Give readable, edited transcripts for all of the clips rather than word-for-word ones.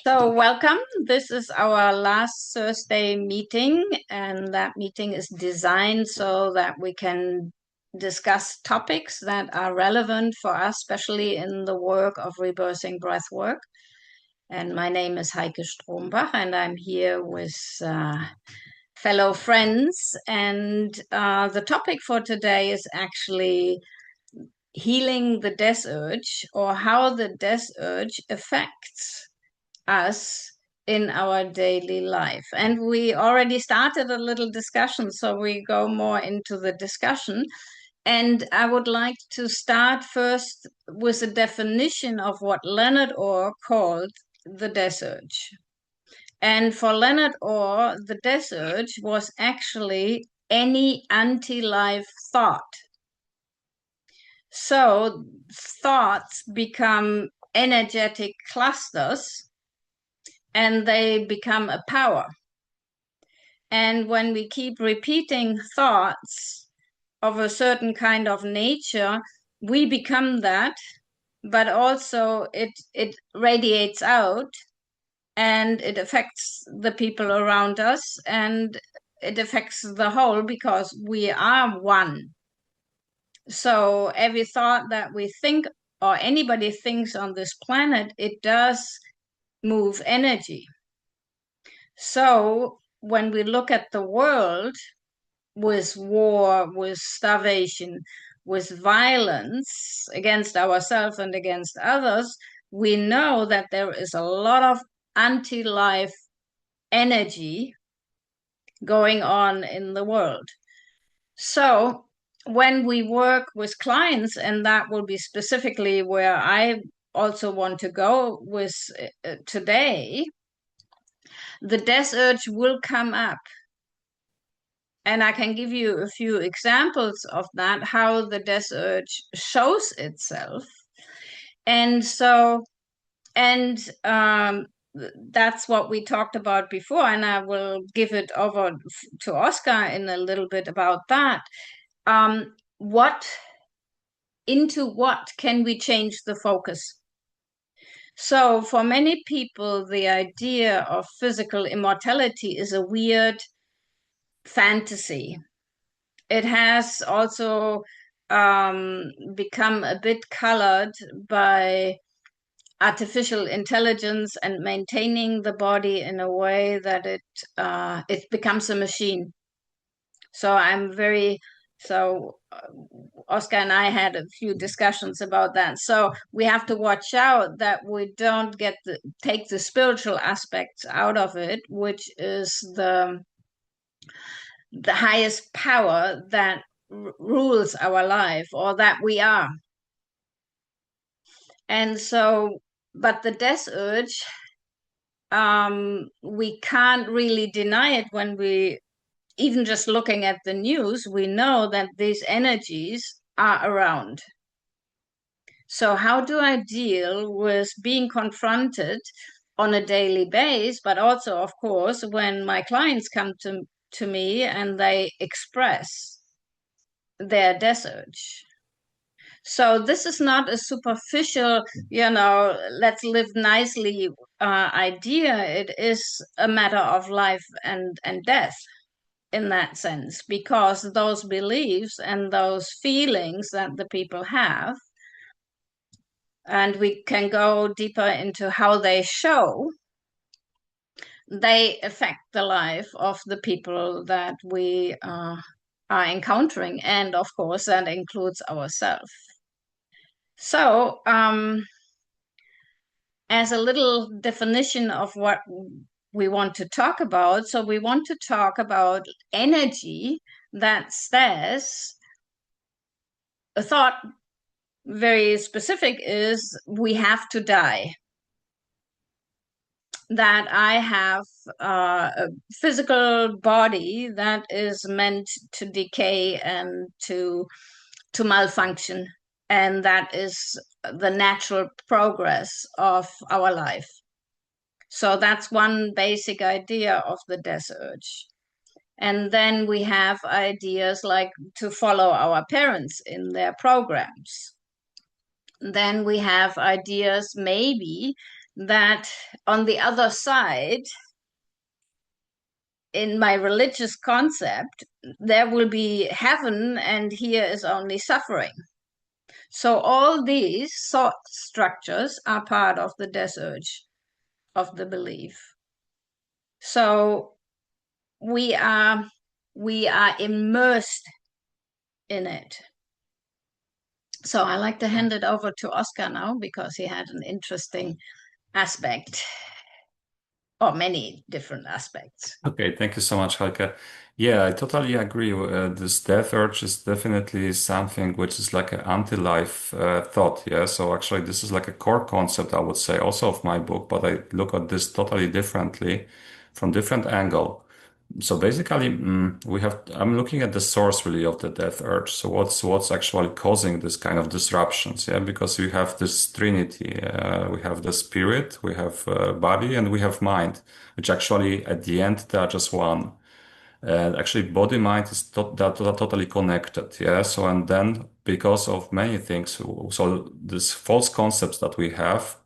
So, welcome. This is our last Thursday meeting, and that meeting is designed so that we can discuss topics that are relevant for us, especially in the work of rebirthing breath work. And my name is Heike Strombach, and I'm here with fellow friends. And the topic for today is actually healing the death urge, or how the death urge affects us in our daily life. And we already started a little discussion, so we go more into the discussion. And I would like to start first with a definition of what Leonard Orr called the death urge. And for Leonard Orr, the death urge was actually any anti-life thought. So thoughts become energetic clusters and they become a power. And when we keep repeating thoughts of a certain kind of nature, we become that, but also it radiates out and it affects the people around us and it affects the whole because we are one. So every thought that we think or anybody thinks on this planet, it does move energy. So when we look at the world with war, with starvation, with violence against ourselves and against others, we know that there is a lot of anti-life energy going on in the world. So when we work with clients, and that will be specifically where I also want to go with today, the death urge will come up. And I can give you a few examples of that, how the death urge shows itself. And so, and that's what we talked about before. And I will give it over to Oscar in a little bit about that. What into what can we change the focus? So for many people, the idea of physical immortality is a weird fantasy. It has also become a bit colored by artificial intelligence and maintaining the body in a way that it becomes a machine. So Oscar and I had a few discussions about that. So we have to watch out that we don't take the spiritual aspects out of it, which is the highest power that rules our life or that we are. And so, but the death urge, we can't really deny it when we, even just looking at the news, we know that these energies are around. So how do I deal with being confronted on a daily basis, but also, of course, when my clients come to me and they express their death urge? So this is not a superficial, let's live nicely idea. It is a matter of life and death in that sense, because those beliefs and those feelings that the people have, and we can go deeper into how they show, they affect the life of the people that we are encountering. And of course, that includes ourselves. So, as a little definition of what we want to talk about, so we want to talk about energy that says a thought very specific is we have to die. That I have a physical body that is meant to decay and to malfunction, and that is the natural progress of our life. So that's one basic idea of the death urge. And then we have ideas like to follow our parents in their programs. Then we have ideas maybe that on the other side, in my religious concept, there will be heaven and here is only suffering. So all these thought structures are part of the death urge of the belief. So we are we are immersed in it. So I like to hand it over to Oscar now because he had an interesting aspect, or many different aspects. Okay, thank you so much, Heike. Yeah, I totally agree. This death urge is definitely something which is like an anti-life thought. Yeah, so actually, this is like a core concept, I would say, also of my book, but I look at this totally differently from different angle. So basically, I'm looking at the source really of the death urge. So what's actually causing this kind of disruptions? Yeah, because we have this trinity. We have the spirit, we have body, and we have mind, which actually at the end they are just one. And actually, body mind is totally connected. Yeah. So and then because of many things, so these false concepts that we have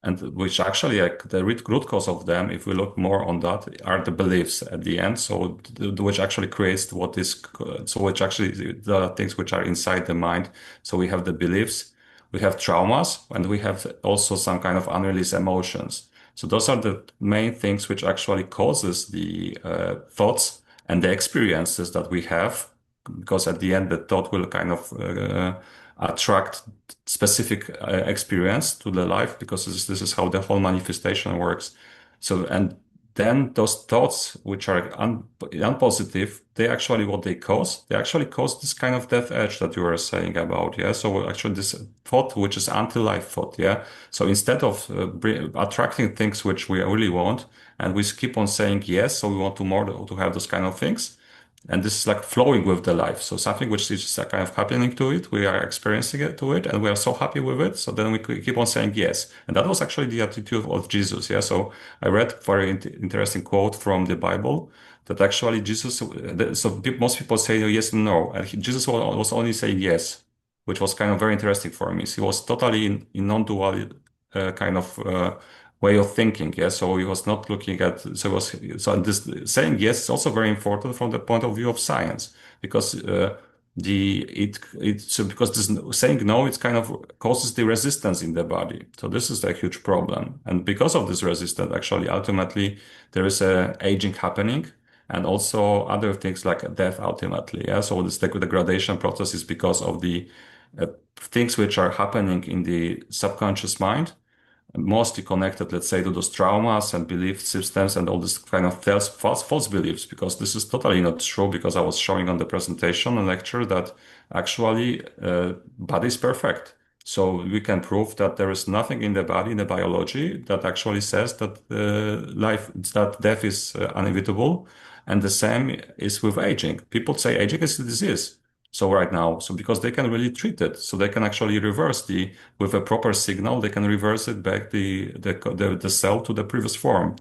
and which actually like the root cause of them, if we look more on that, are the beliefs at the end. So which actually creates what is so which actually the things which are inside the mind. So we have the beliefs, we have traumas, and we have also some kind of unreleased emotions. So those are the main things which actually causes the thoughts and the experiences that we have, because at the end the thought will kind of attract specific experience to the life, because this is how the whole manifestation works. So, and then those thoughts, which are unpositive, they actually what they actually cause this kind of death edge that you were saying about. Yeah. So actually this thought, which is anti-life thought. Yeah. So instead of attracting things which we really want, and we keep on saying yes, so we want to more to have those kind of things, and this is like flowing with the life. So something which is kind of happening to it, we are experiencing it to it, and we are so happy with it. So then we keep on saying yes. And that was actually the attitude of Jesus. Yeah. So I read a very interesting quote from the Bible that actually Jesus, so most people say yes and no. And Jesus was only saying yes, which was kind of very interesting for me. So he was totally in non-dual kind of way of thinking. Yeah. So he was not looking at, so he was, so this saying yes is also very important from the point of view of science, because so because this saying no, it kind of causes the resistance in the body. So this is a huge problem. And because of this resistance, actually, ultimately, there is a aging happening and also other things like death ultimately. Yeah. So this degradation process is because of the things which are happening in the subconscious mind, mostly connected, let's say, to those traumas and belief systems and all this kind of false beliefs, because this is totally not true, because I was showing on the presentation and lecture that actually body is perfect. So we can prove that there is nothing in the body, in the biology, that actually says that that death is inevitable. And the same is with aging. People say aging is a disease. So right now, so because they can really treat it, so they can actually reverse with a proper signal, they can reverse it back the cell to the previous form.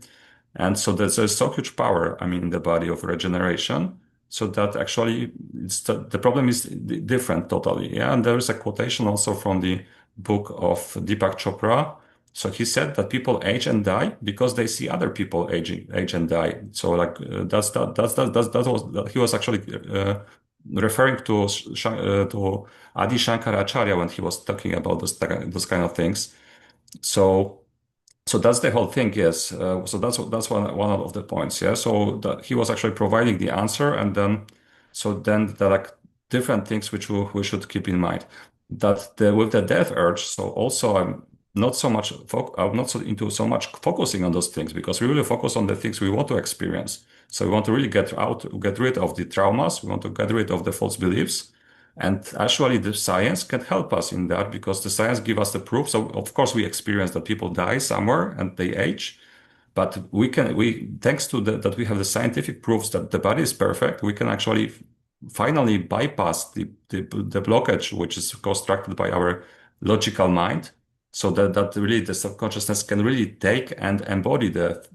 And so there's so huge power, I mean, in the body of regeneration. So that actually the problem is different totally. Yeah. And there is a quotation also from the book of Deepak Chopra. So he said that people age and die because they see other people age and die. So like that was he was actually referring to Adi Shankaracharya when he was talking about those kind of things. So so that's the whole thing, yes. So that's one of the points, yeah. So that he was actually providing the answer, and then there are like different things which we should keep in mind. That with the death urge, so also I'm not so into so much focusing on those things, because we really focus on the things we want to experience. So we want to really get rid of the traumas. We want to get rid of the false beliefs. And actually, the science can help us in that, because the science give us the proof. So of course, we experience that people die somewhere and they age, but thanks to that we have the scientific proofs that the body is perfect, we can actually finally bypass the blockage which is constructed by our logical mind. So that really the subconsciousness can really take and embody the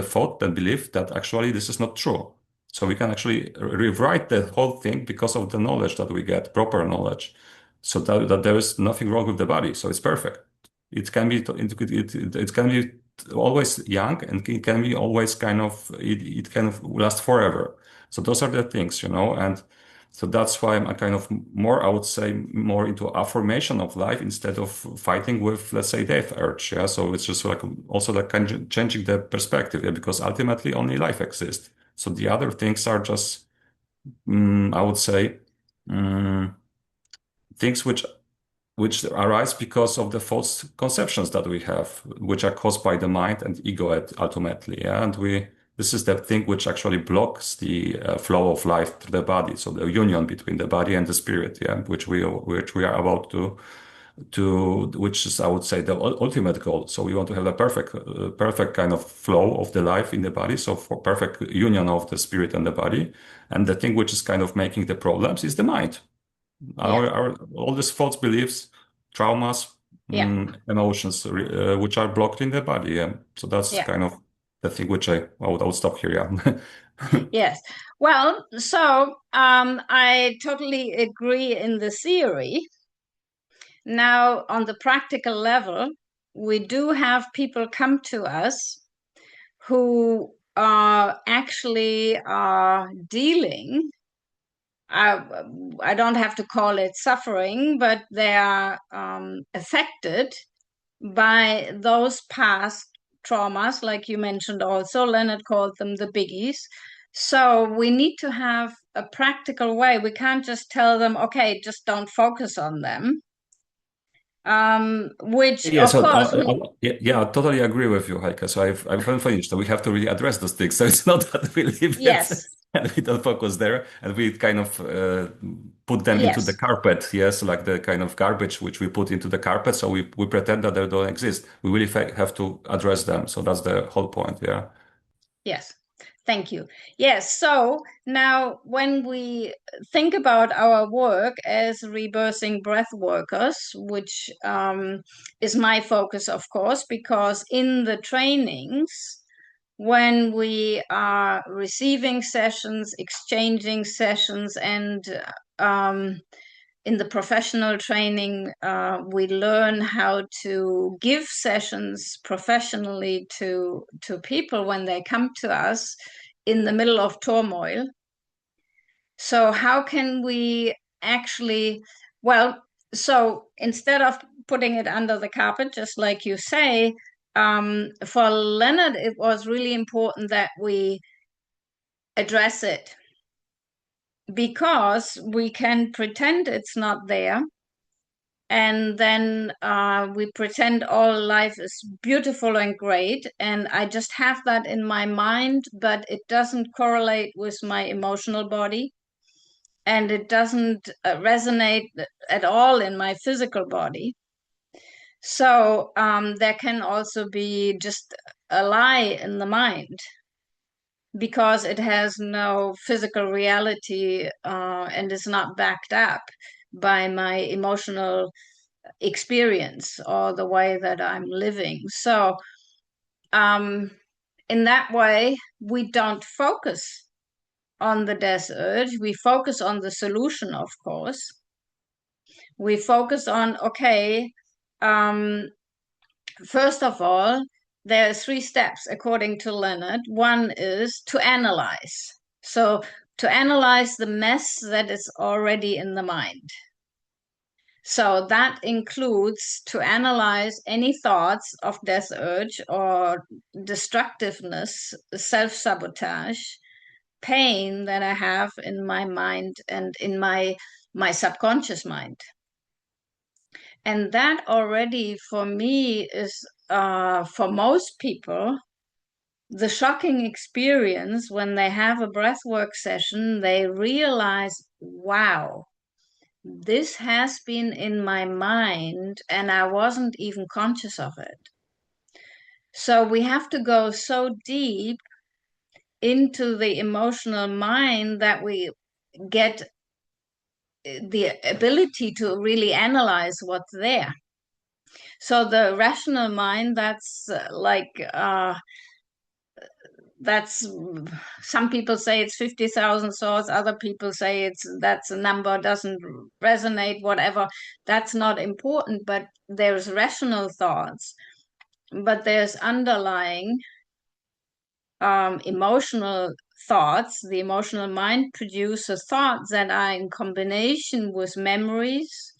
thought, the belief that actually this is not true. So we can actually rewrite the whole thing because of the knowledge that we get, proper knowledge. So that there is nothing wrong with the body. So it's perfect. it can be it can be always young, and it can be always kind of it can last forever. So those are the things, and so that's why I'm a kind of more, I would say, more into affirmation of life instead of fighting with, let's say, death urge. Yeah. So it's just like also like kind of changing the perspective, yeah, because ultimately only life exists. So the other things are just, I would say, mm, things which arise because of the false conceptions that we have, which are caused by the mind and ego ultimately. Yeah? And this is the thing which actually blocks the flow of life to the body. So the union between the body and the spirit, yeah, which we are about which is, I would say, the ultimate goal. So we want to have a perfect kind of flow of the life in the body. So for perfect union of the spirit and the body. And the thing which is kind of making the problems is the mind. Yeah. All these false beliefs, traumas, Yeah. emotions, which are blocked in the body. Yeah. So that's Yeah. kind of the thing which I would stop here. Yeah. Yes. Well, so I totally agree in the theory. Now, on the practical level, we do have people come to us who are actually dealing. I, I don't have to call it suffering, but they are affected by those past traumas, like you mentioned also. Leonard called them the biggies. So we need to have a practical way. We can't just tell them, okay, just don't focus on them. Which Yeah, of so course we yeah, I totally agree with you, Heike. So I've finished. So we have to really address those things. So it's not that we leave it yes, and we don't focus there, and we kind of put them into the yes, carpet. Yes, like the kind of garbage which we put into the carpet. So we pretend that they don't exist. We really have to address them. So that's the whole point. Yeah. yes. Thank you. Yes, so now when we think about our work as rebirthing breath workers, which is my focus, of course, because in the trainings, when we are receiving sessions, exchanging sessions, and um, in the professional training, we learn how to give sessions professionally to people when they come to us in the middle of turmoil. So how can we actually, well, so instead of putting it under the carpet, just like you say, for Leonard, it was really important that we address it because we can pretend it's not there. And then we pretend all life is beautiful and great. And I just have that in my mind, but it doesn't correlate with my emotional body. And it doesn't resonate at all in my physical body. So there can also be just a lie in the mind because it has no physical reality and is not backed up by my emotional experience or the way that I'm living. So, um, in that way, we don't focus on the death urge. We focus on the solution, of course. We focus on, okay, um, first of all, there are three steps according to Leonard. One is to analyze. So, to analyze the mess that is already in the mind. So that includes to analyze any thoughts of death urge or destructiveness, self-sabotage, pain that I have in my mind and in my subconscious mind. And that already for me is for most people the shocking experience when they have a breathwork session, they realize, wow, this has been in my mind and I wasn't even conscious of it. So we have to go so deep into the emotional mind that we get the ability to really analyze what's there. So the rational mind, that's like that's some people say it's 50,000 thoughts, other people say that's a number doesn't resonate, whatever. That's not important, but there's rational thoughts, but there's underlying emotional thoughts. The emotional mind produces thoughts that are in combination with memories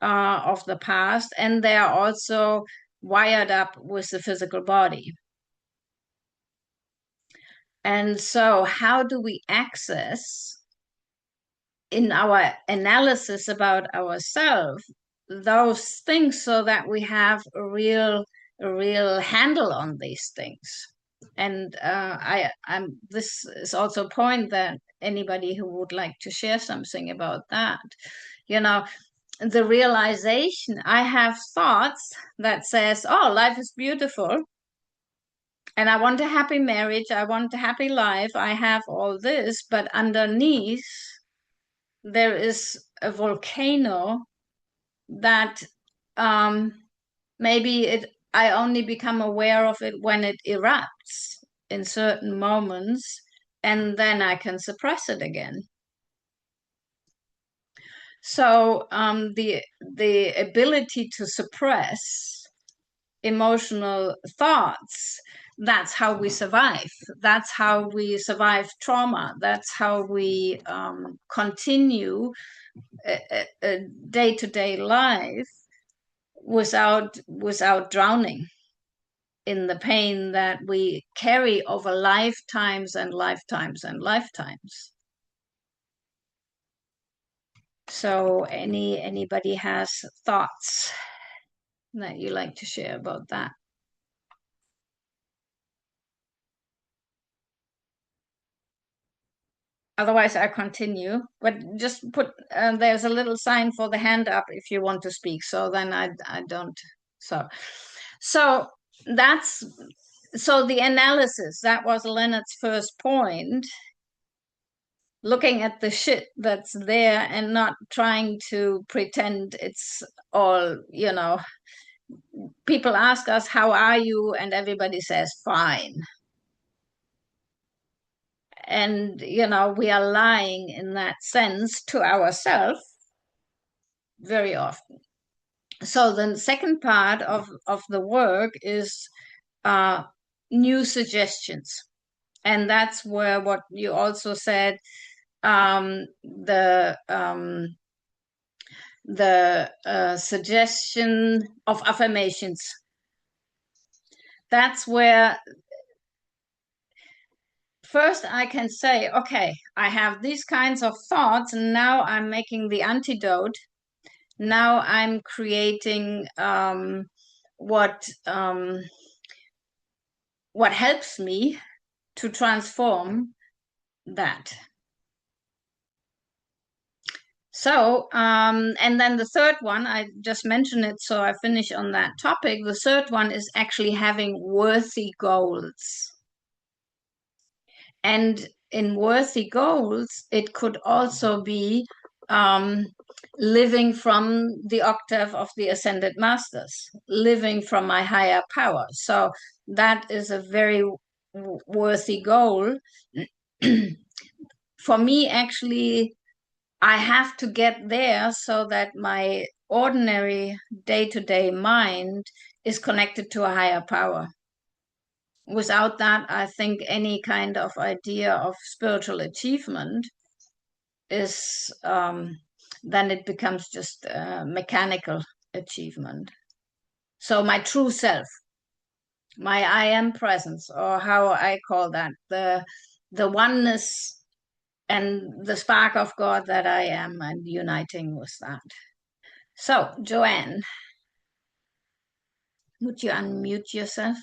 of the past, and they are also wired up with the physical body. And so how do we access in our analysis about ourselves those things so that we have a real handle on these things? And this is also a point that anybody who would like to share something about that, the realization, I have thoughts that says, oh, life is beautiful, and I want a happy marriage, I want a happy life, I have all this, but underneath there is a volcano that maybe I only become aware of it when it erupts in certain moments, and then I can suppress it again. So the ability to suppress emotional thoughts, that's how we survive. That's how we survive trauma. That's how we continue a day-to-day life without drowning in the pain that we carry over lifetimes and lifetimes and lifetimes. So anybody has thoughts that you like to share about that? Otherwise, I continue. But just put there's a little sign for the hand up if you want to speak. So then I don't. So that's the analysis. That was Leonard's first point. Looking at the shit that's there and not trying to pretend it's all, people ask us, how are you? And everybody says, fine. And, we are lying in that sense to ourselves very often. So the second part of the work is new suggestions. And that's where what you also said, the suggestion of affirmations. That's where first I can say, okay, I have these kinds of thoughts, and now I'm making the antidote. Now I'm creating what helps me to transform that. So, and then the third one, I just mentioned it, so I finish on that topic. The third one is actually having worthy goals. And in worthy goals, it could also be living from the octave of the Ascended Masters, living from my higher power. So that is a very worthy goal. For me, actually, I have to get there so that my ordinary day-to-day mind is connected to a higher power. Without that, I think any kind of idea of spiritual achievement is then it becomes just mechanical achievement. So my true self, my I am presence, or how I call that, the oneness and the spark of God that I am, and uniting with that. So, Joanne, would you unmute yourself?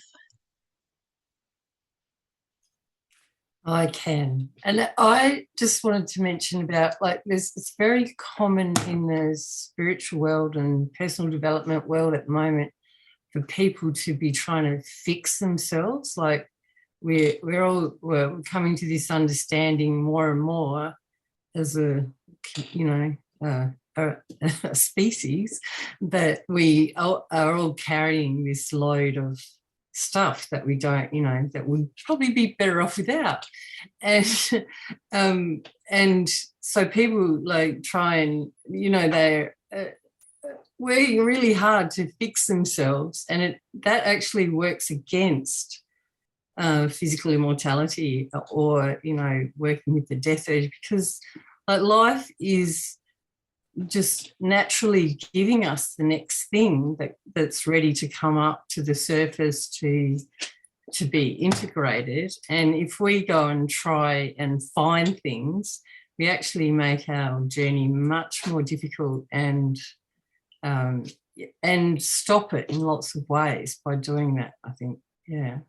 I can. And I just wanted to mention about, like, it's very common in the spiritual world and personal development world at the moment for people to be trying to fix themselves. Like, we're coming to this understanding more and more as a species, that we are all carrying this load of stuff that we don't, that would probably be better off without. And so people like try and, they're working really hard to fix themselves, and that actually works against physical immortality, or working with the death urge, because like life is just naturally giving us the next thing that's ready to come up to the surface to be integrated. And if we go and try and find things, we actually make our journey much more difficult and stop it in lots of ways by doing that, I think. Yeah.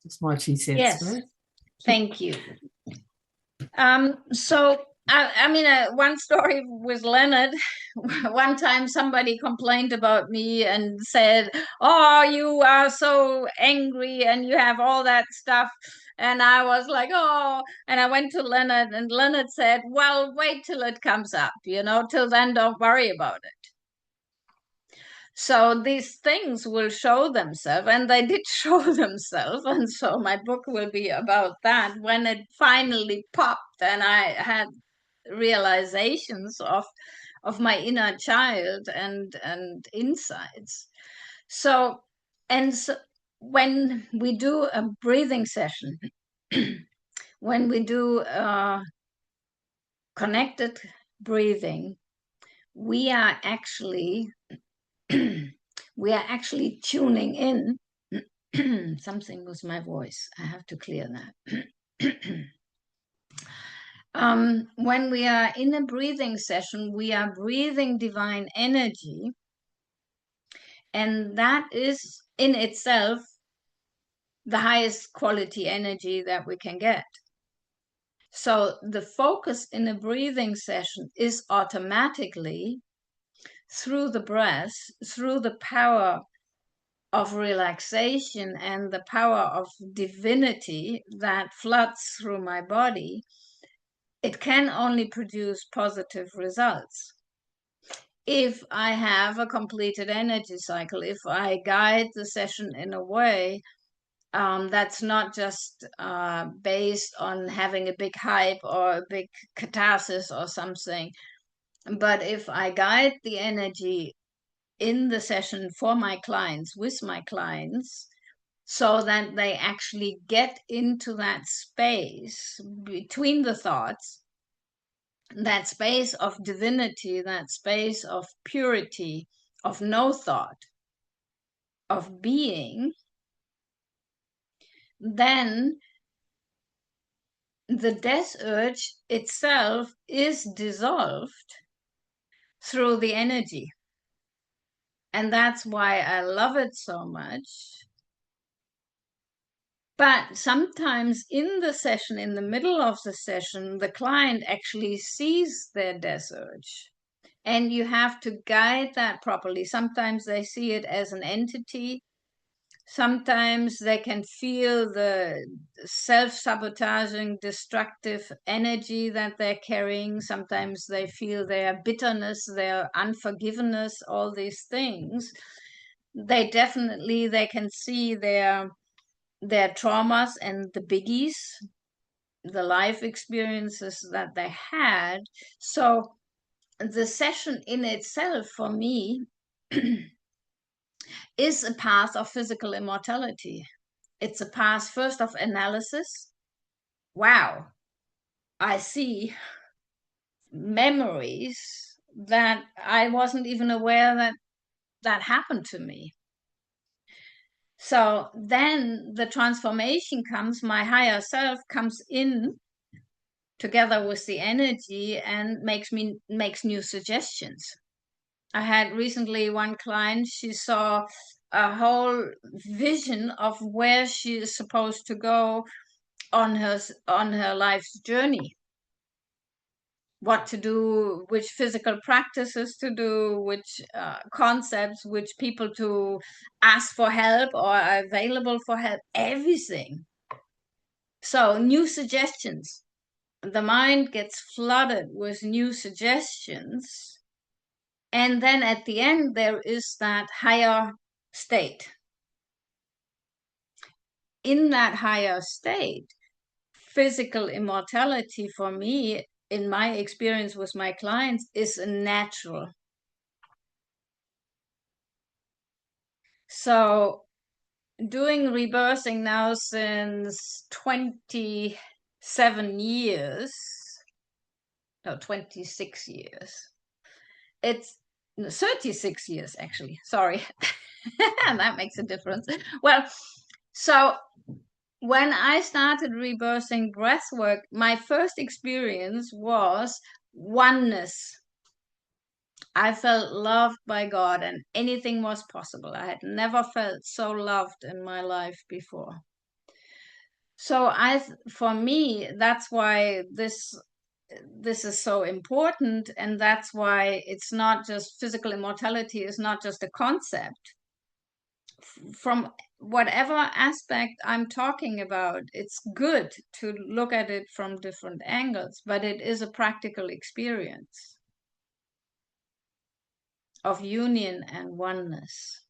That's my 2 cents. Yes. Thank you. So one story with Leonard. One time somebody complained about me and said, "Oh, you are so angry and you have all that stuff." And I was like, "Oh," and I went to Leonard, and Leonard said, "Well, wait till it comes up, till then don't worry about it." So these things will show themselves, and they did show themselves. And so my book will be about that. When it finally popped and I had realizations of my inner child and insights. So when we do a breathing session, when we do connected breathing, we are actually tuning in. Something with my voice. I have to clear that. When we are in a breathing session, we are breathing divine energy. And that is in itself the highest quality energy that we can get. So the focus in a breathing session is automatically through the breath, through the power of relaxation and the power of divinity that floods through my body. It can only produce positive results. If I have a completed energy cycle, if I guide the session in a way that's not just based on having a big hype or a big catharsis or something, but if I guide the energy in the session for my clients, with my clients, so that they actually get into that space between the thoughts, that space of divinity, that space of purity, of no thought, of being, then the death urge itself is dissolved through the energy. And that's why I love it so much. But sometimes in the session, in the middle of the session, the client actually sees their death urge. And you have to guide that properly. Sometimes they see it as an entity. Sometimes they can feel the self-sabotaging, destructive energy that they're carrying. Sometimes they feel their bitterness, their unforgiveness, all these things. They can see their traumas and the biggies, the life experiences that they had. So the session in itself, for me, is a path of physical immortality. It's a path first of analysis. Wow, I see memories that I wasn't even aware that happened to me. So then the transformation comes, my higher self comes in together with the energy and makes new suggestions. I had recently one client, she saw a whole vision of where she is supposed to go on her life's journey. What to do, which physical practices to do, which concepts, which people to ask for help or are available for help, everything. So new suggestions. The mind gets flooded with new suggestions. And then at the end, there is that higher state, in that higher state, physical immortality for me, in my experience with my clients, is natural. So doing rebirthing now since 27 years, no, 26 years. It's 36 years, actually. Sorry. That makes a difference. Well, so when I started rebirthing breathwork, my first experience was oneness. I felt loved by God, and anything was possible. I had never felt so loved in my life before. So for me, that's why this is so important, and that's why it's not just physical immortality is not just a concept. From whatever aspect I'm talking about, it's good to look at it from different angles, but it is a practical experience of union and oneness.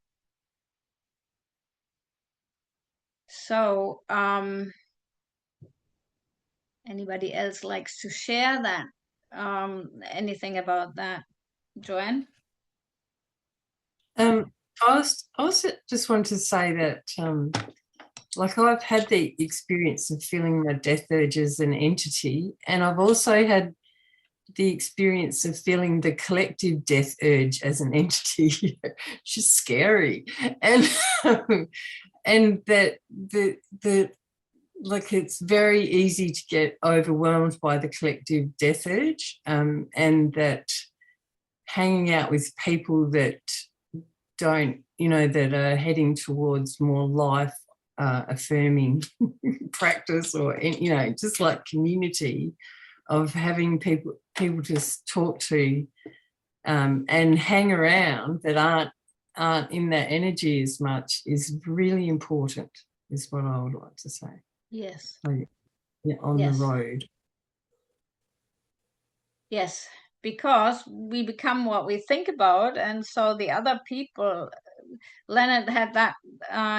So, anybody else likes to share that? Anything about that, Joanne? I also just wanted to say that, like, I've had the experience of feeling the death urge as an entity, and I've also had the experience of feeling the collective death urge as an entity, which is scary, and and that the like, it's very easy to get overwhelmed by the collective death urge, and that hanging out with people that don't, that are heading towards more life affirming practice, or, just like community of having people to talk to and hang around that aren't in that energy as much is really important, is what I would like to say. Yes. So, yeah, on the road. Yes, because we become what we think about, and so the other people, Leonard had that,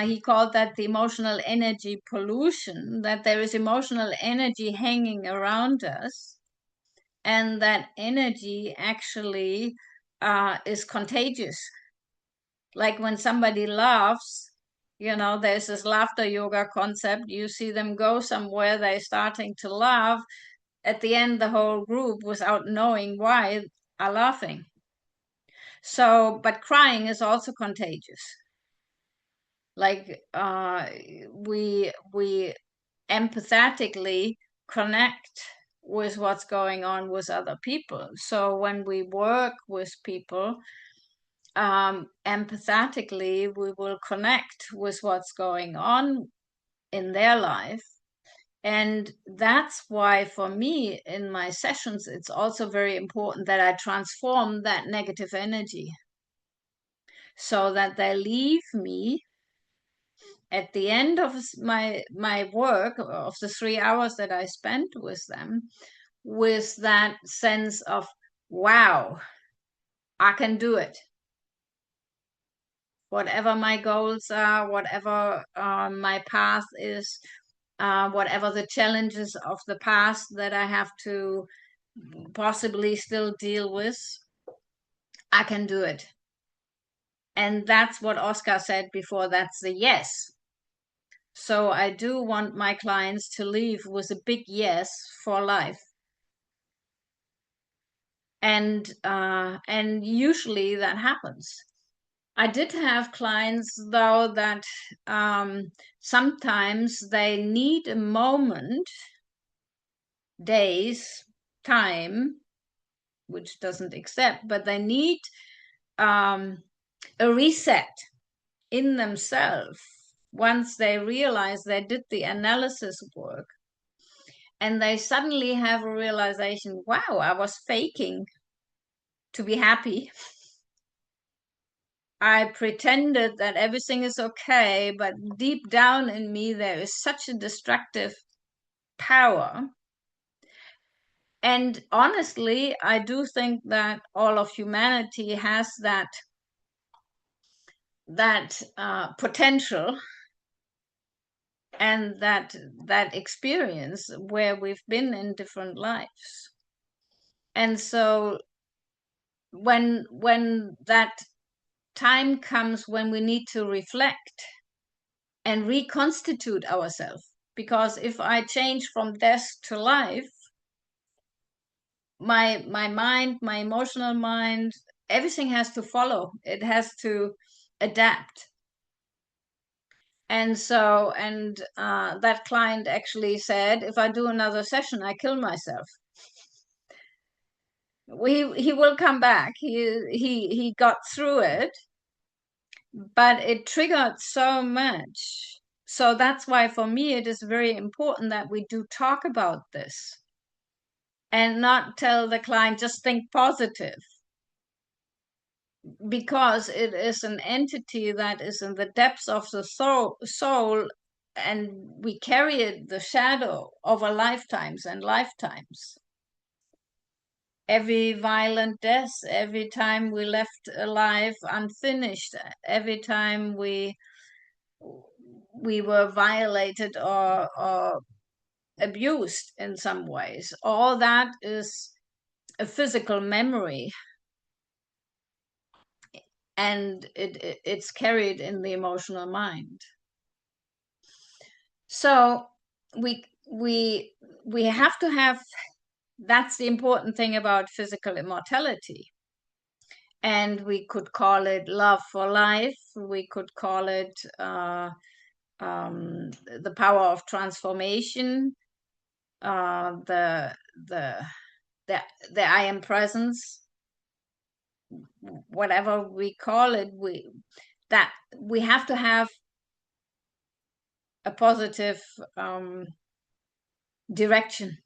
he called that the emotional energy pollution, that there is emotional energy hanging around us, and that energy actually is contagious. Like when somebody laughs, there's this laughter yoga concept. You see them go somewhere, they're starting to laugh. At the end, the whole group, without knowing why, are laughing. So, but crying is also contagious. Like we empathetically connect with what's going on with other people. So when we work with people, empathetically, we will connect with what's going on in their life. And that's why, for me, in my sessions, it's also very important that I transform that negative energy so that they leave me at the end of my work, of the 3 hours that I spent with them, with that sense of, wow, I can do it. Whatever my goals are, whatever my path is, whatever the challenges of the past that I have to possibly still deal with, I can do it. And that's what Oscar said before, that's the yes. So I do want my clients to leave with a big yes for life. And usually that happens. I did have clients, though, that sometimes they need a moment, days, time, which doesn't accept, but they need a reset in themselves once they realize they did the analysis work. And they suddenly have a realization, wow, I was faking to be happy. I pretended that everything is okay, but deep down in me, there is such a destructive power. And honestly, I do think that all of humanity has that potential. and that experience where we've been in different lives. And so when that time comes when we need to reflect and reconstitute ourselves, because if I change from death to life, my mind, my emotional mind, everything has to follow. It has to adapt. And so, that client actually said, if I do another session, I kill myself. He will come back. He got through it, but it triggered so much. So that's why for me it is very important that we do talk about this and not tell the client just think positive, because it is an entity that is in the depths of the soul, and we carry it, the shadow, over lifetimes and lifetimes. Every violent death, every time we left alive unfinished, every time we were violated or abused in some ways, all that is a physical memory, and it's carried in the emotional mind. So we have to have, that's the important thing about physical immortality. And we could call it love for life. We could call it the power of transformation, the I am presence, whatever we call it. We have to have a positive direction.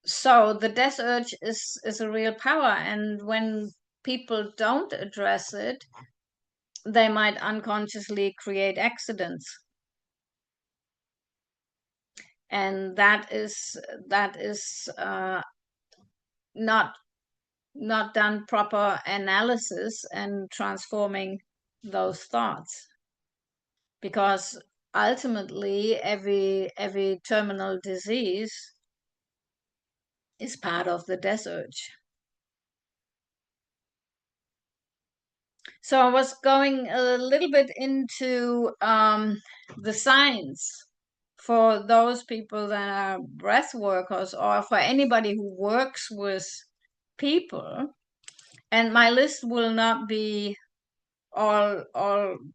So the death urge is a real power, and when people don't address it, they might unconsciously create accidents, and that is not done proper analysis and transforming those thoughts, because ultimately every terminal disease is part of the death urge. So I was going a little bit into the science for those people that are breath workers, or for anybody who works with people. And my list will not be all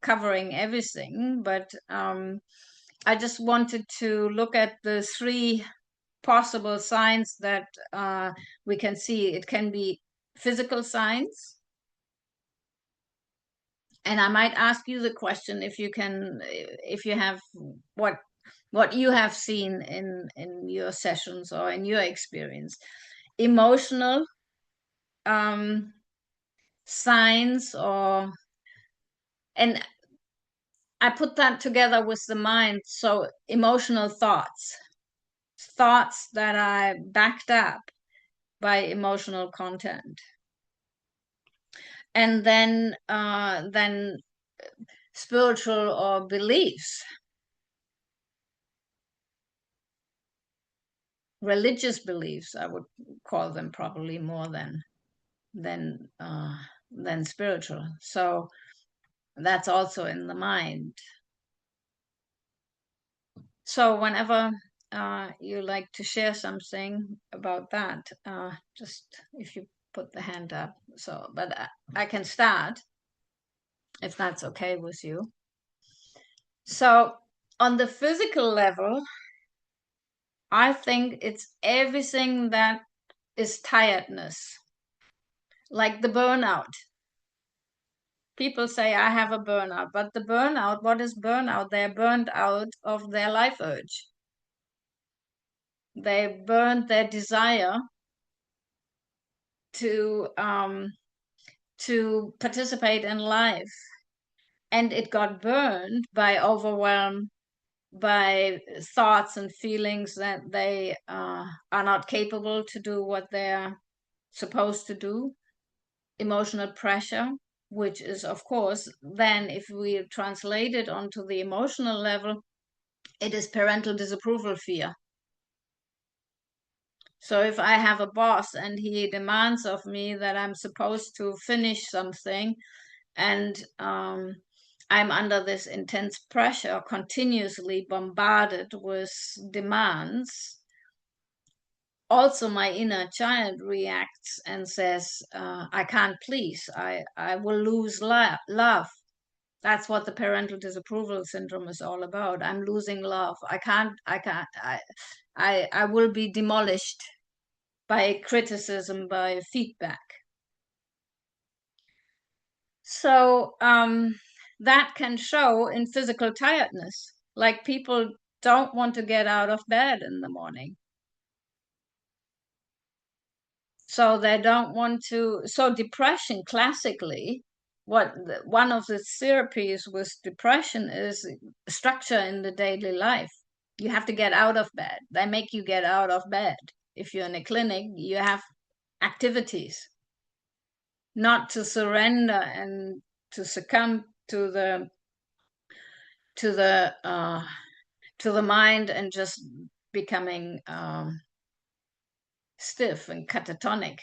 covering everything, but I just wanted to look at the 3 possible signs that we can see. It can be physical signs, and I might ask you the question if you have what you have seen in your sessions or in your experience. Emotional signs, and I put that together with the mind. So emotional thoughts that are backed up by emotional content. And then spiritual or beliefs, religious beliefs, I would call them, probably more than spiritual. So that's also in the mind. So whenever you like to share something about that, just if you put the hand up. So, but I can start if that's okay with you. So on the physical level, I think it's everything that is tiredness, like the burnout. People say, I have a burnout, but the burnout, what is burnout? They're burned out of their life urge. They burned their desire to participate in life, and it got burned by overwhelm, by thoughts and feelings that they are not capable to do what they're supposed to do, emotional pressure, which is, of course, then if we translate it onto the emotional level, it is parental disapproval fear. So if I have a boss and he demands of me that I'm supposed to finish something, and I'm under this intense pressure, continuously bombarded with demands, also my inner child reacts and says, I can't please, I will lose love. That's what the parental disapproval syndrome is all about. I'm losing love. I will be demolished by criticism, by feedback. So that can show in physical tiredness, like people don't want to get out of bed in the morning. So they don't want to. So depression, classically, one of the therapies with depression is structure in the daily life. You have to get out of bed. They make you get out of bed. If you're in a clinic, you have activities, not to surrender and to succumb to the mind and just becoming stiff and catatonic.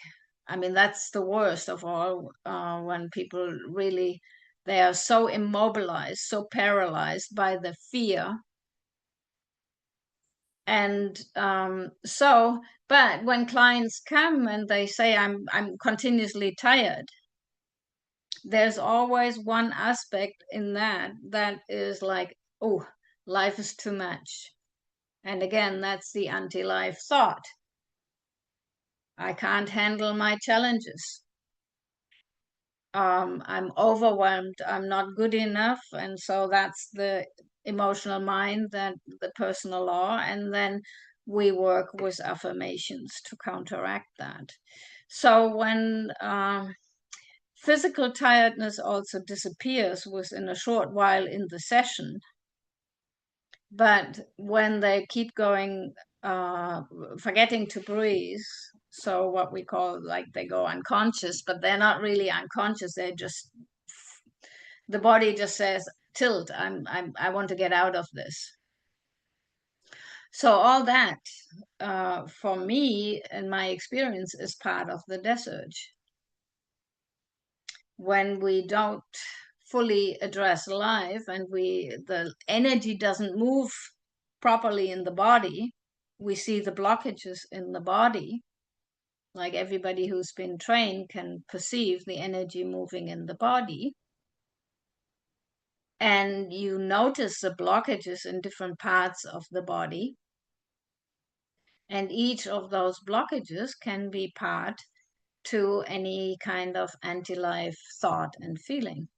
I mean, that's the worst of all, when people really, they are so immobilized, so paralyzed by the fear. And but when clients come and they say, I'm continuously tired, there's always one aspect in that is like, oh, life is too much. And again, that's the anti-life thought. I can't handle my challenges. I'm overwhelmed. I'm not good enough. And so that's the emotional mind, that the personal law. And then we work with affirmations to counteract that. So when physical tiredness also disappears within a short while in the session, but when they keep going, forgetting to breathe, so what we call, like, they go unconscious, but they're not really unconscious. They're just, the body just says, tilt, I want to get out of this. So all that, for me, in my experience, is part of the death urge. When we don't fully address life and the energy doesn't move properly in the body, we see the blockages in the body. Like everybody who's been trained can perceive the energy moving in the body. And you notice the blockages in different parts of the body. And each of those blockages can be part to any kind of anti-life thought and feeling.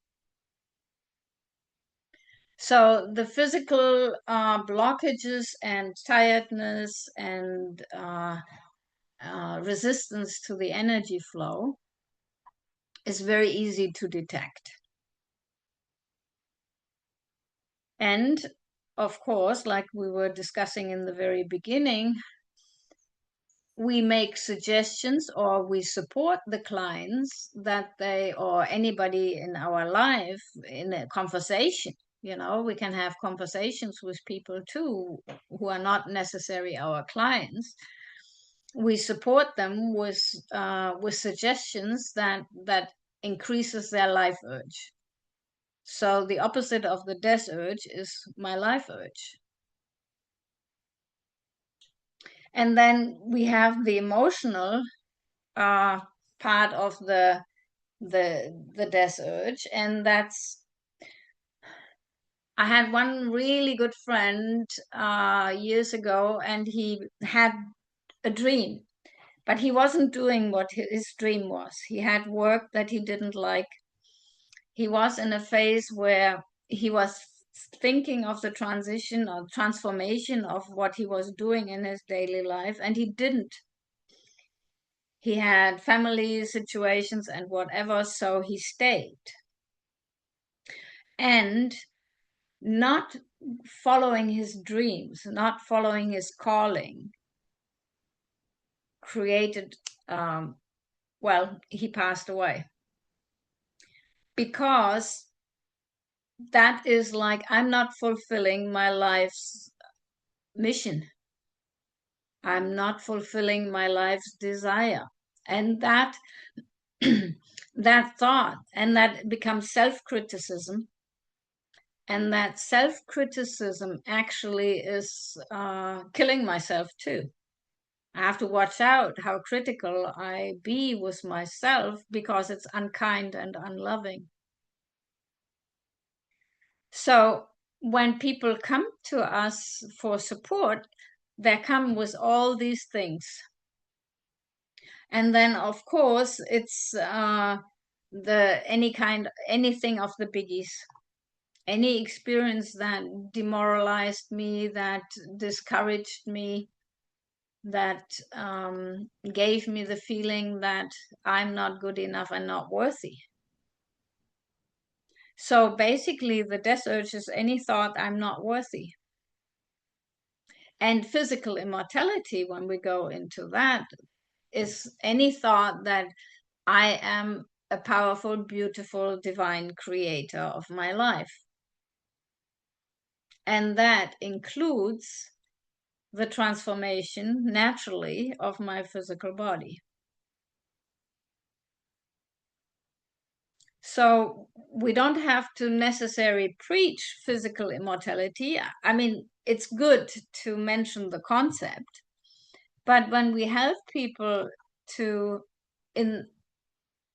So the physical blockages and tiredness and resistance to the energy flow is very easy to detect. And of course, like we were discussing in the very beginning, we make suggestions or we support the clients that they, or anybody in our life, in a conversation. You know, we can have conversations with people too who are not necessarily our clients. We support them with suggestions that increases their life urge. So the opposite of the death urge is my life urge. And then we have the emotional part of the death urge, and that's, I had one really good friend years ago, and he had a dream, but he wasn't doing what his dream was. He had work that he didn't like. He was in a phase where he was thinking of the transition or transformation of what he was doing in his daily life, and he didn't. He had family situations and whatever, so he stayed. And not following his dreams, not following his calling, created, well, he passed away. because that is like I'm not fulfilling my life's mission. I'm not fulfilling my life's desire. And that that thought, and that becomes self-criticism. And that self-criticism actually is killing myself too. I have to watch out how critical I be with myself because it's unkind and unloving. So when people come to us for support, they come with all these things. And then, of course, it's anything of the biggies. Any experience that demoralized me, that discouraged me, that gave me the feeling that I'm not good enough and not worthy. So basically, the death urge is any thought I'm not worthy. And physical immortality, when we go into that, is any thought that I am a powerful, beautiful, divine creator of my life. And that includes the transformation naturally of my physical body. So we don't have to necessarily preach physical immortality. I mean, it's good to mention the concept, but when we help people to,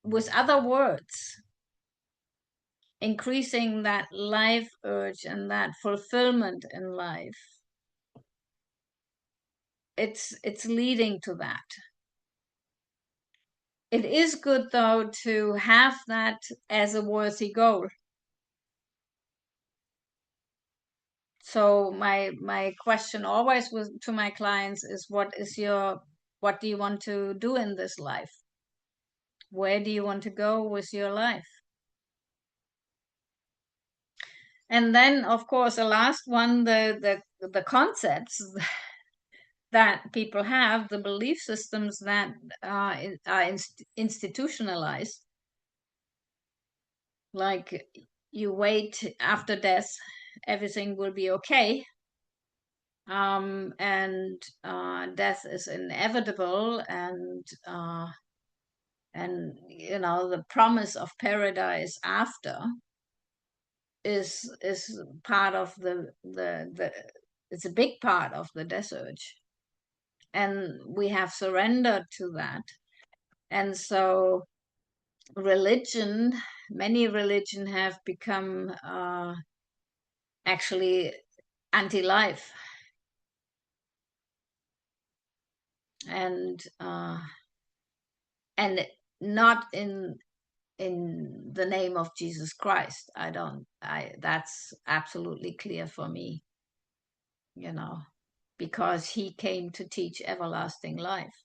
with other words, increasing that life urge and that fulfillment in life, it's leading to that. It is good, though, to have that as a worthy goal. So my question always to my clients is, what do you want to do in this life? Where do you want to go with your life? And then, of course, the last one, the concepts that people have, the belief systems that are institutionalized, like you wait after death, everything will be okay. And death is inevitable, and the promise of paradise after is part of the it's a big part of the death urge, and we have surrendered to that. And so many religion have become actually anti-life, and not in the name of Jesus Christ. That's absolutely clear for me, because he came to teach everlasting life.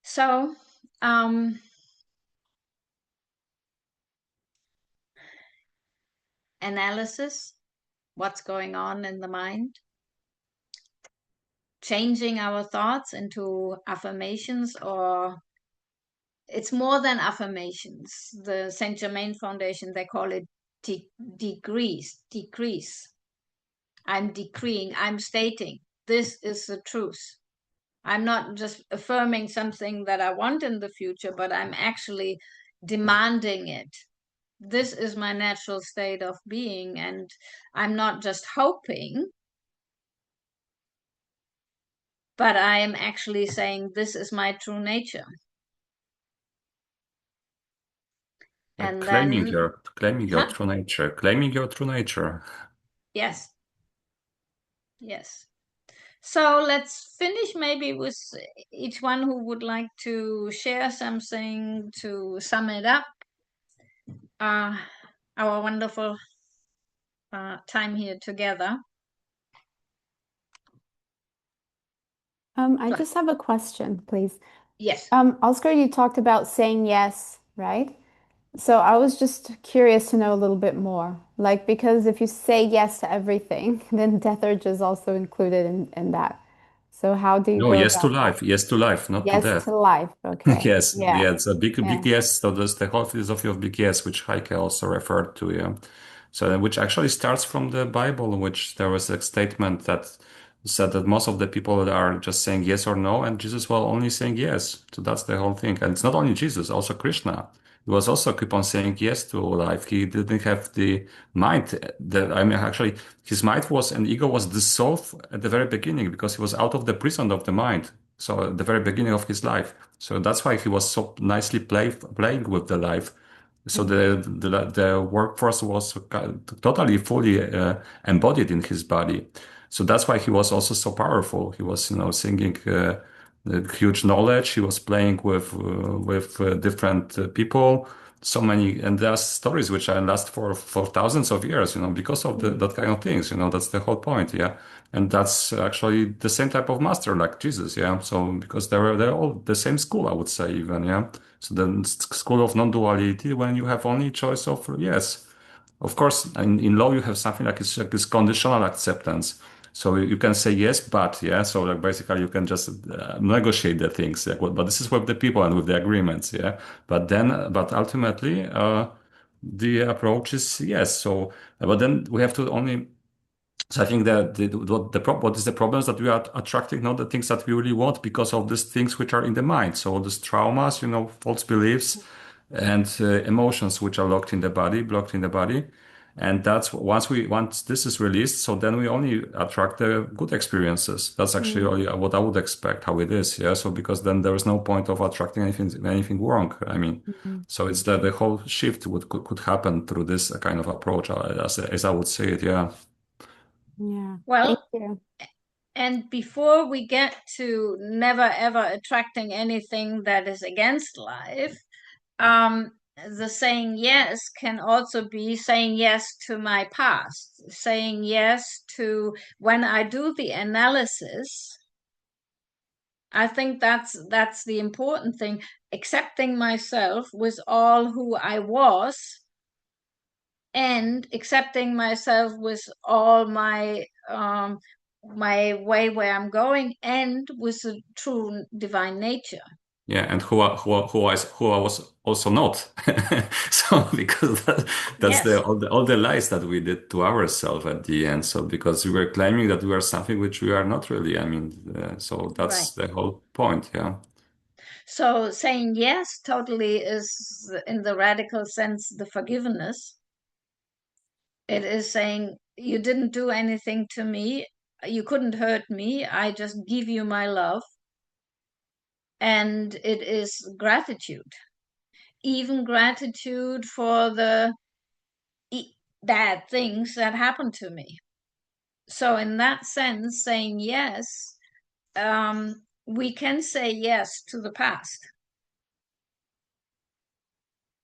So analysis, what's going on in the mind, changing our thoughts into affirmations, or it's more than affirmations. The Saint Germain Foundation, they call it decrease. I'm decreeing, I'm stating, this is the truth. I'm not just affirming something that I want in the future, but I'm actually demanding it. This is my natural state of being, and I'm not just hoping, but I am actually saying this is my true nature. And claiming then your true nature, claiming your true nature. Yes. So let's finish maybe with each one who would like to share something to sum it up. Our wonderful time here together. I just have a question, please. Yes. Oscar, you talked about saying yes, right? So I was just curious to know a little bit more. Like, because if you say yes to everything, then death urge is also included in that. So how do you No, go yes to about that? life. Yes to life, not to Yes death. to life. Okay. Yes, Yeah. yeah, it's a big, Yeah. big yes. So there's the whole philosophy of big yes, which Heike also referred to, yeah. So which actually starts from the Bible, in which there was a statement that said that most of the people are just saying yes or no, and Jesus was only saying yes. So that's the whole thing. And it's not only Jesus, also Krishna. He was also keep on saying yes to life. He didn't have the mind that, I mean, actually, his mind was and ego was dissolved at the very beginning because he was out of the prison of the mind. So at the very beginning of his life. So that's why he was so nicely playing with the life. So the workforce was totally fully embodied in his body. So that's why he was also so powerful. He was, singing huge knowledge. He was playing with different people. So many, and there's stories which are last for thousands of years, because of that kind of things. That's the whole point, yeah. And that's actually the same type of master like Jesus, yeah. So because they're all the same school, I would say, even, yeah. So the school of non-duality, when you have only choice of yes. Of course, in law you have something like it's conditional acceptance. So you can say yes, but yeah. So like basically you can just negotiate the things. Like, but this is with the people and with the agreements, yeah. But ultimately, the approach is yes. So, but then we have to only. So I think that what is the problem is that we are attracting not the things that we really want because of these things which are in the mind. So these traumas, false beliefs, and emotions which are blocked in the body, and that's once this is released. So then we only attract the good experiences. That's actually what I would expect how it is. Yeah. So because then there is no point of attracting anything wrong. I mean, so it's that the whole shift could happen through this kind of approach, as I would say it. Yeah. Yeah. Thank Well, you. and before we get to never ever attracting anything that is against life, the saying yes can also be saying yes to my past, saying yes to when I do the analysis. I think that's the important thing, accepting myself with all who I was and accepting myself with all my my way where I'm going and with the true divine nature. Yeah, and who I was also not. So because that's Yes, all the lies that we did to ourselves at the end. So because we were claiming that we are something which we are not really. I mean, so right. that's the whole point. Yeah. So saying yes totally is, in the radical sense, the forgiveness. It is saying you didn't do anything to me, you couldn't hurt me, I just give you my love. And it is gratitude, even gratitude for the bad things that happened to me. So in that sense, saying yes, we can say yes to the past,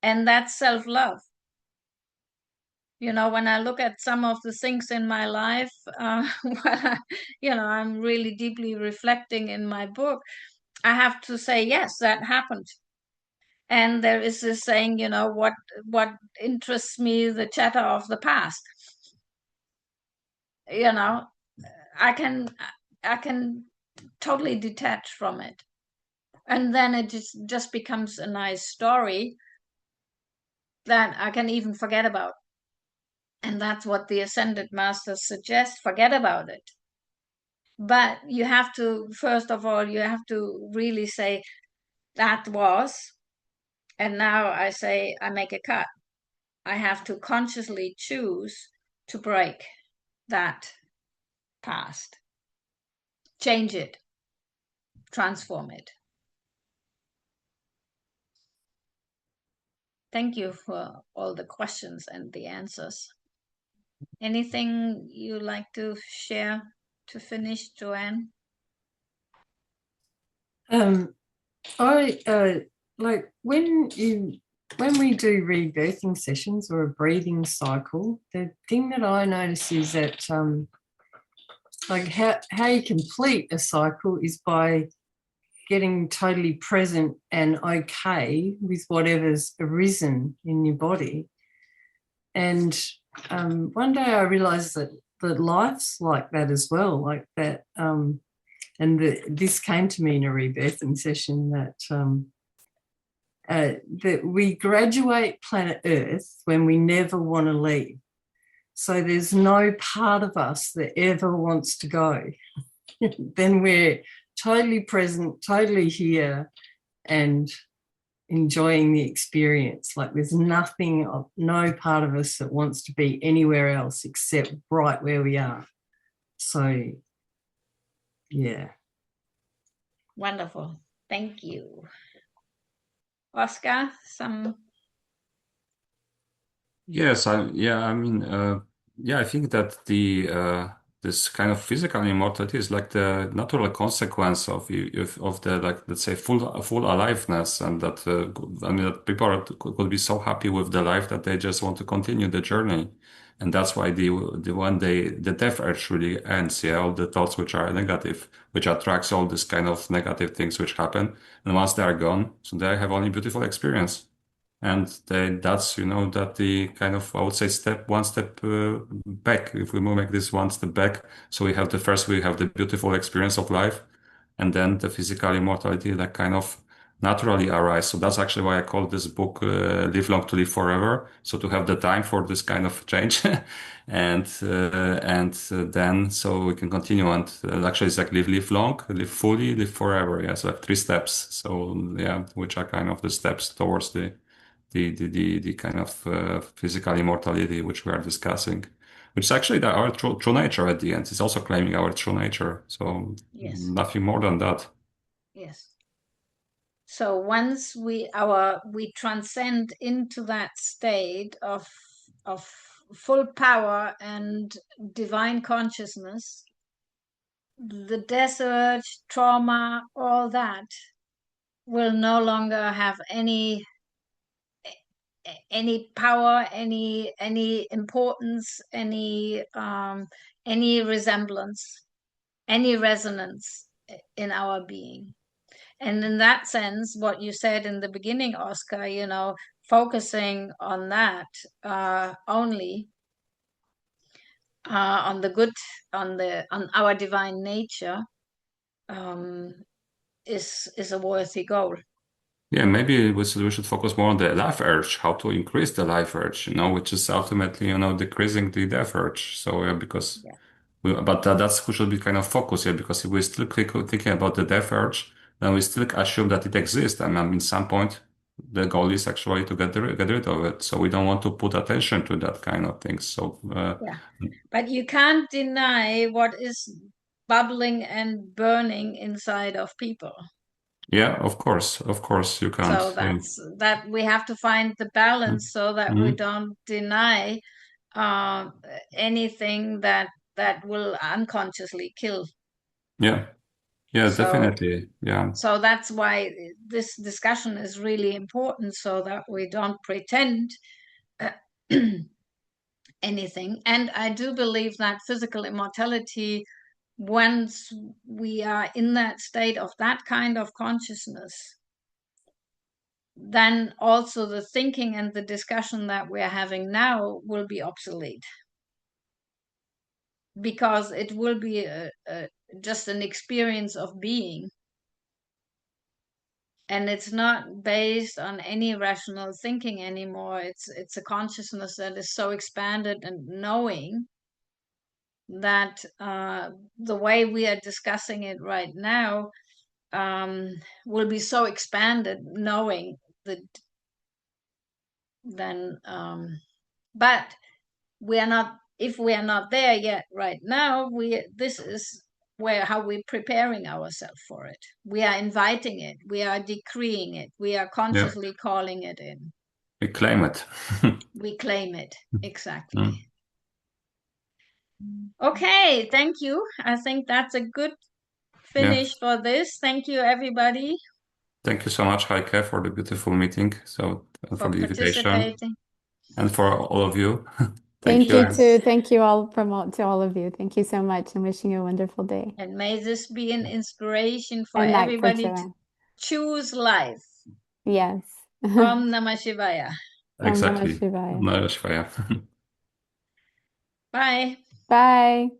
and that's self-love. When I look at some of the things in my life, I'm really deeply reflecting in my book, I have to say, yes, that happened. And there is this saying, what interests me, the chatter of the past. You know, I can totally detach from it. And then it just becomes a nice story that I can even forget about. And that's what the Ascended Masters suggest, forget about it. But you have to, first of all, you have to really say, that was, and now I say, I make a cut. I have to consciously choose to break that past, change it, transform it. Thank you for all the questions and the answers. Anything you like to share to finish, Joanne? I like when we do rebirthing sessions or a breathing cycle, the thing that I notice is that like how you complete a cycle is by getting totally present and okay with whatever's arisen in your body. And one day I realized that life's like that as well, like that And this came to me in a rebirthing session that we graduate planet Earth when we never want to leave. So there's no part of us that ever wants to go. Then we're totally present, totally here, and enjoying the experience. Like there's nothing, no part of us that wants to be anywhere else except right where we are. So, yeah. Wonderful. Thank you. Oscar, some... Yes, I think that this kind of physical immortality is like the natural consequence of the, like, let's say, full aliveness, and that that people could be so happy with the life that they just want to continue the journey, and that's why the death urge really ends. Yeah, all the thoughts which are negative, which attracts all this kind of negative things which happen, and once they are gone, so they have only beautiful experience. And that's, that the kind of, I would say, one step back. If we make this one step back, so we have the beautiful experience of life, and then the physical immortality that kind of naturally arise. So that's actually why I call this book Live Long to Live Forever. So to have the time for this kind of change, and then so we can continue. And actually, it's like live long, live fully, live forever. Yeah, so like 3 steps. So yeah, which are kind of the steps towards the kind of physical immortality which we are discussing, which is actually our true nature at the end. It's also claiming our true nature. So Yes. nothing more than that. Yes. So once we transcend into that state of full power and divine consciousness, the desert, trauma, all that will no longer have any power, any importance, any resemblance, any resonance in our being. And in that sense, what you said in the beginning, Oscar, focusing on that only, on the good, on our divine nature, is a worthy goal. Yeah, maybe we should focus more on the life urge, how to increase the life urge, which is ultimately, decreasing the death urge. So yeah, because but that's who should be kind of focused here, because if we're still thinking about the death urge, then we still assume that it exists. And I mean, some point, the goal is actually to get rid of it. So we don't want to put attention to that kind of thing. So but you can't deny what is bubbling and burning inside of people. Yeah, of course you can't. So that we have to find the balance so that we don't deny anything that will unconsciously kill. Yeah, definitely. Yeah. So that's why this discussion is really important, so that we don't pretend anything. And I do believe that physical immortality, once we are in that state of that kind of consciousness, then also the thinking and the discussion that we're having now will be obsolete, because it will be just an experience of being, and it's not based on any rational thinking anymore. It's a consciousness that is so expanded and knowing that the way we are discussing it right now will be so expanded knowing that then but we are not, if we are not there yet right now, this is how we're preparing ourselves for it. We are inviting it, we are decreeing it, we are consciously calling it in. We claim it. We claim it, exactly. Okay, thank you. I think that's a good finish for this. Thank you, everybody. Thank you so much, Heike, for the beautiful meeting. So for the invitation, and for all of you. Thank you too. Thank you all to all of you. Thank you so much, and wishing you a wonderful day. And may this be an inspiration for everybody to choose life. Yes. Om Namah Shivaya. Exactly. Om Namah Shivaya. Namah Shivaya. Bye. Bye.